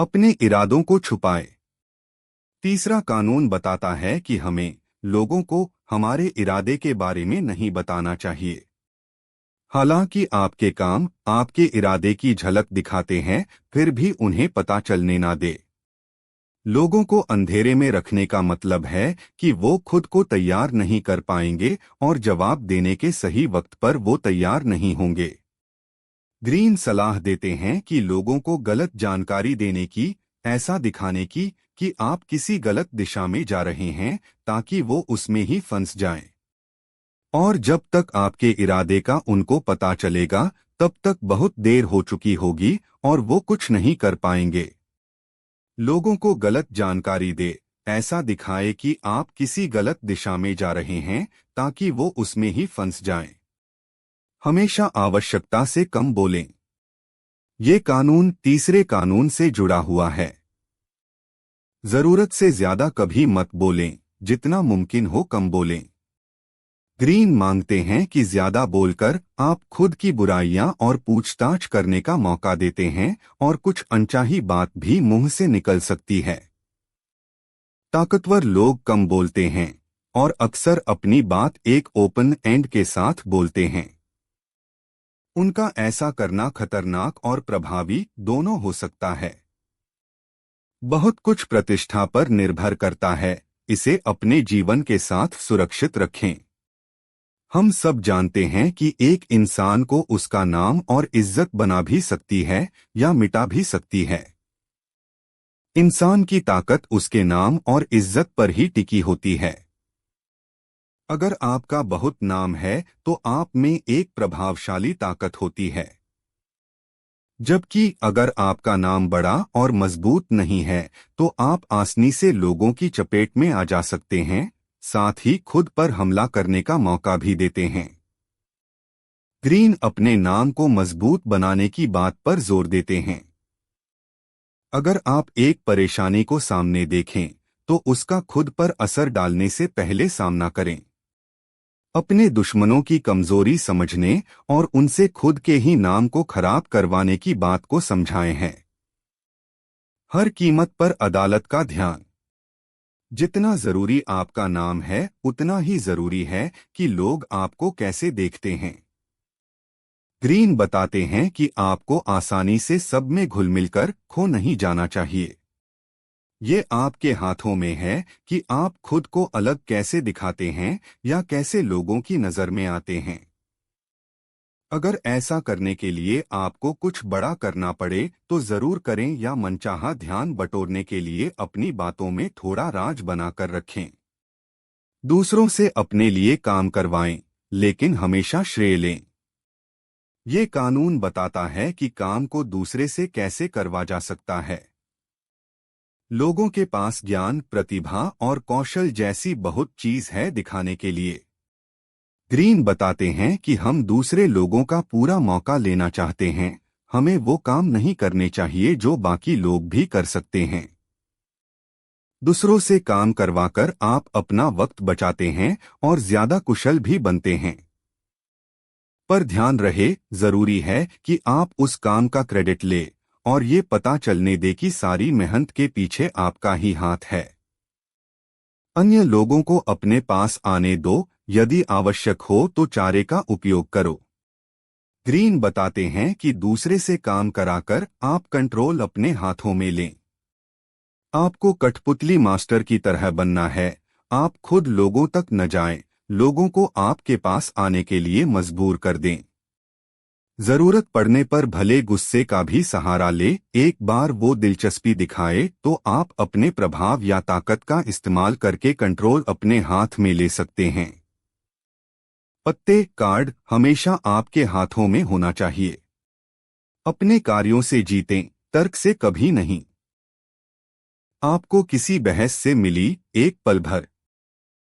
अपने इरादों को छुपाए। तीसरा कानून बताता है कि हमें लोगों को हमारे इरादे के बारे में नहीं बताना चाहिए। हालांकि आपके काम आपके इरादे की झलक दिखाते हैं, फिर भी उन्हें पता चलने ना दे। लोगों को अंधेरे में रखने का मतलब है कि वो खुद को तैयार नहीं कर पाएंगे और जवाब देने के सही वक्त पर वो तैयार नहीं होंगे। ग्रीन सलाह देते हैं कि लोगों को गलत जानकारी देने की, ऐसा दिखाने की कि आप किसी गलत दिशा में जा रहे हैं ताकि वो उसमें ही फंस जाएं। और जब तक आपके इरादे का उनको पता चलेगा, तब तक बहुत देर हो चुकी होगी और वो कुछ नहीं कर पाएंगे। लोगों को गलत जानकारी दे, ऐसा दिखाए कि आप किसी गलत दिशा में जा रहे हैं ताकि वो उसमें ही फंस जाएं। हमेशा आवश्यकता से कम बोलें। ये कानून तीसरे कानून से जुड़ा हुआ है। जरूरत से ज्यादा कभी मत बोलें, जितना मुमकिन हो कम बोलें। ग्रीन मांगते हैं कि ज्यादा बोलकर आप खुद की बुराइयां और पूछताछ करने का मौका देते हैं और कुछ अनचाही बात भी मुंह से निकल सकती है। ताकतवर लोग कम बोलते हैं और अक्सर अपनी बात एक ओपन एंड के साथ बोलते हैं। उनका ऐसा करना खतरनाक और प्रभावी दोनों हो सकता है। बहुत कुछ प्रतिष्ठा पर निर्भर करता है, इसे अपने जीवन के साथ सुरक्षित रखें। हम सब जानते हैं कि एक इंसान को उसका नाम और इज्जत बना भी सकती है या मिटा भी सकती है। इंसान की ताकत उसके नाम और इज्जत पर ही टिकी होती है। अगर आपका बहुत नाम है तो आप में एक प्रभावशाली ताकत होती है, जबकि अगर आपका नाम बड़ा और मजबूत नहीं है तो आप आसानी से लोगों की चपेट में आ जा सकते हैं, साथ ही खुद पर हमला करने का मौका भी देते हैं। ग्रीन अपने नाम को मजबूत बनाने की बात पर जोर देते हैं। अगर आप एक परेशानी को सामने देखें तो उसका खुद पर असर डालने से पहले सामना करें। अपने दुश्मनों की कमजोरी समझने और उनसे खुद के ही नाम को खराब करवाने की बात को समझाएं हैं। हर कीमत पर अदालत का ध्यान। जितना जरूरी आपका नाम है, उतना ही जरूरी है कि लोग आपको कैसे देखते हैं। ग्रीन बताते हैं कि आपको आसानी से सब में घुल मिलकर खो नहीं जाना चाहिए। ये आपके हाथों में है कि आप खुद को अलग कैसे दिखाते हैं या कैसे लोगों की नजर में आते हैं। अगर ऐसा करने के लिए आपको कुछ बड़ा करना पड़े तो जरूर करें, या मनचाहा ध्यान बटोरने के लिए अपनी बातों में थोड़ा राज बनाकर रखें। दूसरों से अपने लिए काम करवाएं, लेकिन हमेशा श्रेय लें। ये कानून बताता है कि काम को दूसरे से कैसे करवा जा सकता है। लोगों के पास ज्ञान, प्रतिभा और कौशल जैसी बहुत चीज है दिखाने के लिए। ग्रीन बताते हैं कि हम दूसरे लोगों का पूरा मौका लेना चाहते हैं, हमें वो काम नहीं करने चाहिए जो बाकी लोग भी कर सकते हैं। दूसरों से काम करवाकर आप अपना वक्त बचाते हैं और ज्यादा कुशल भी बनते हैं। पर ध्यान रहे, जरूरी है कि आप उस काम का क्रेडिट ले और ये पता चलने दे कि सारी मेहनत के पीछे आपका ही हाथ है। अन्य लोगों को अपने पास आने दो, यदि आवश्यक हो तो चारे का उपयोग करो। ग्रीन बताते हैं कि दूसरे से काम कराकर आप कंट्रोल अपने हाथों में लें। आपको कठपुतली मास्टर की तरह बनना है। आप खुद लोगों तक न जाएं, लोगों को आपके पास आने के लिए मजबूर कर दें। जरूरत पड़ने पर भले गुस्से का भी सहारा ले, एक बार वो दिलचस्पी दिखाए तो आप अपने प्रभाव या ताकत का इस्तेमाल करके कंट्रोल अपने हाथ में ले सकते हैं। पत्ते कार्ड हमेशा आपके हाथों में होना चाहिए। अपने कार्यों से जीतें, तर्क से कभी नहीं। आपको किसी बहस से मिली एक पल भर